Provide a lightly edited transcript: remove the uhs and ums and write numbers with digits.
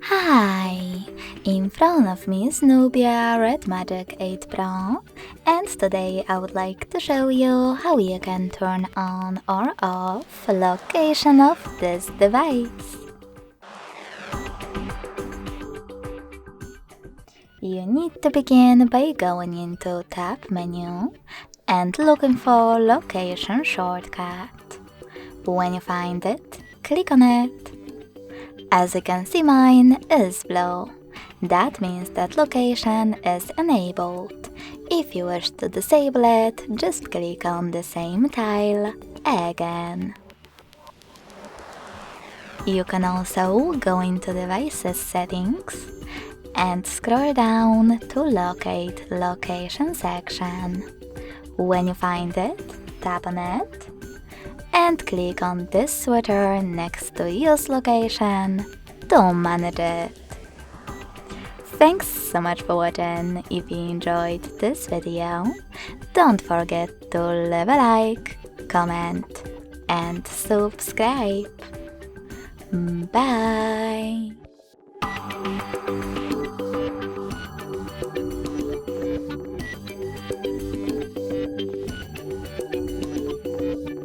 Hi! In front of me is NUBIA Red Magic 8 Pro, and today I would like to show you how you can turn on or off location of this device. You need to begin by going into Tab menu and looking for Location shortcut. When you find it, click on it. As you can see, mine is blue. That means that location is enabled. If you wish to disable it, just click on the same tile again. You can also go into Devices Settings and scroll down to locate Location section. When you find it, tap on it and click on this sweater next to Use Location to manage it. Thanks so much for watching. If you enjoyed this video, don't forget to leave a like, comment and subscribe. Bye!